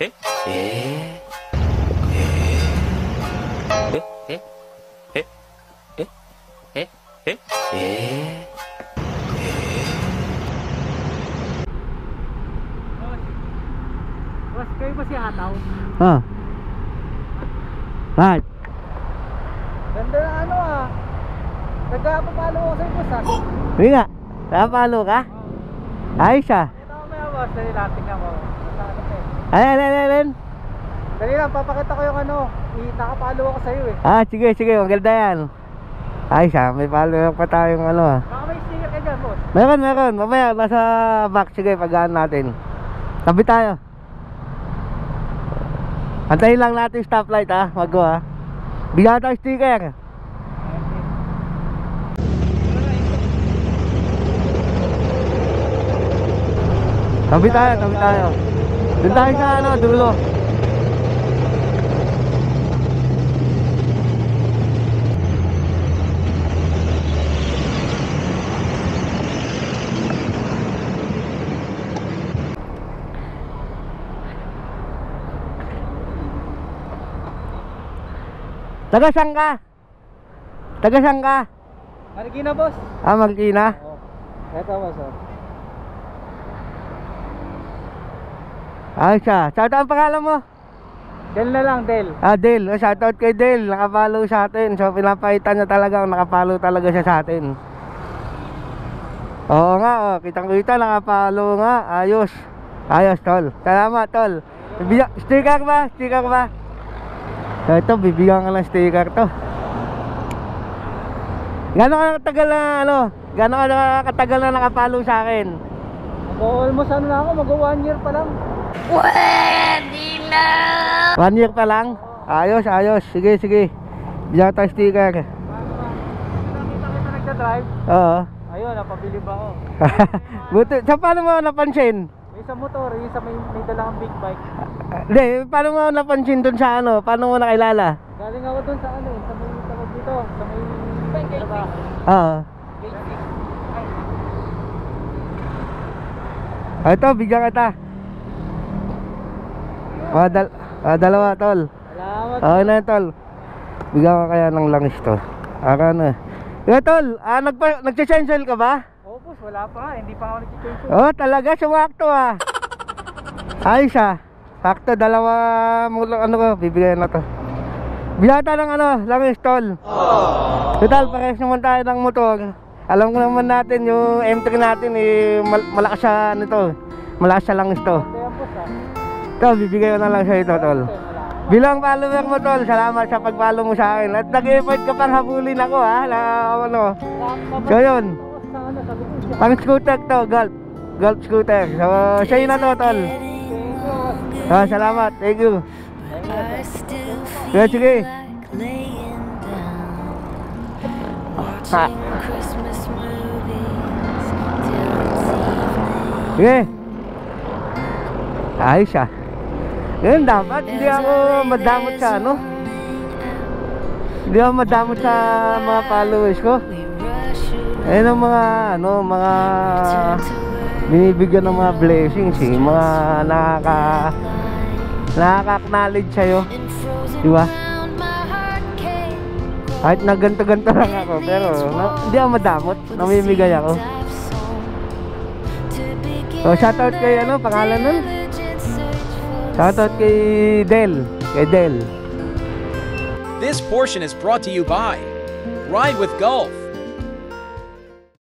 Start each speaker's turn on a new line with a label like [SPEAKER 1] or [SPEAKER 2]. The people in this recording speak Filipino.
[SPEAKER 1] Eh?
[SPEAKER 2] Boss, kayo ba si Ataw?
[SPEAKER 3] Ah. Right.
[SPEAKER 2] Ganda na ano ah. Nagpapalo ako sa'yo boss ah.
[SPEAKER 3] Hindi nga. Napalo ka? Ayos ah.
[SPEAKER 2] Kita ko maya boss, dali lang, tingnan mo.
[SPEAKER 3] Alin.
[SPEAKER 2] Dali lang, papakita ko yung ano. Nakapalo ako sa'yo eh.
[SPEAKER 3] Ah, sige. Maganda yan. Ayos ah. May follower pa tayong ano ah.
[SPEAKER 2] Baka may sticker ka dyan boss.
[SPEAKER 3] Meron. Mamaya, nasa back. Sige, paggaan natin. Tabi tayo. Antayin lang natin yung stoplight ha. Wag ha. Bigyan tayo sticker. Tabi tayo. Doon tayo sa ano, dulo. Taga saan ka?
[SPEAKER 2] Marikina boss.
[SPEAKER 3] Ah, Marikina?
[SPEAKER 2] Oo. Eto boss oh.
[SPEAKER 3] Ayos ah. Shout out ang pangalan mo?
[SPEAKER 2] Del na lang, Del.
[SPEAKER 3] Ah, Del. Shout out kay Del. Nakapalo sa atin. So, pinapakita niya talaga. Nakapalo talaga siya sa atin. Oo nga, oh. Kitang-kita. Nakapalo nga. Ayos, tol. Salamat, tol. Sticker ba? So, ito, bibigyan ka ng sticker to. Gano'n ka katagal na nakapalo sa akin?
[SPEAKER 2] Almost ano na ako, mag-1 year pa lang.
[SPEAKER 1] Pwede na!
[SPEAKER 3] 1 year pa lang? Ayos. Sige. Bigyan tayo sticker.
[SPEAKER 2] Nakita kita nagda-drive.
[SPEAKER 3] Oo.
[SPEAKER 2] Ayun, napabilib ako.
[SPEAKER 3] Buti, sa paano mo napansin?
[SPEAKER 2] May isang motor, yung isa may dalang big bike.
[SPEAKER 3] Hindi, paano mo napansin dun sa ano? Paano mo nakilala?
[SPEAKER 2] Galing ako dun sa ano eh, sa may tawag dito, sa may
[SPEAKER 3] Oo. Ito, bigyan kita. Dalawa, tol.
[SPEAKER 2] Salamat.
[SPEAKER 3] Okay na, tol. Bigyan ka kaya ng langis to. Aka na. Tol, nagcha-chancel ka ba?
[SPEAKER 2] Oo boss, wala pa nga, hindi pa ako nag-change.
[SPEAKER 3] Oh, talaga, sumakto ah. Ayos ah. Sakto, dalawa mula, ano ko, bibigyan na to. Bigyan tayo ng ano, langis, tol. Total, parehas naman tayo ng motor. Alam ko naman natin, yung M3 natin eh, malakas siya nito. Malakas siya langis to.
[SPEAKER 2] Kaya boss ah.
[SPEAKER 3] Ito, bibigay ko na lang sa ito, tol. Bilang follower mo, tol, salamat sa pag-follow mo sa akin. At nag-effort ka pang habulin ako ha, na ano. So yun, pang scooter to, golf scooter. So, sa'yo na to, tol. Salamat, thank you. Sige. Ha. Sige. Ayos ah. Ngayon dapat hindi ako madamot sa ano. Hindi ako madamot sa mga followers ko. Ayun ang mga binibigyan ng mga blessings eh. Mga nakaka-acknowledge sa'yo. Diba? Kahit na ganto-ganto lang ako, pero hindi ako madamot. Namimigay ako. So shoutout kay ano, pangalan nun? Shoutout kay Del.
[SPEAKER 4] This portion is brought to you by Ride with Golf.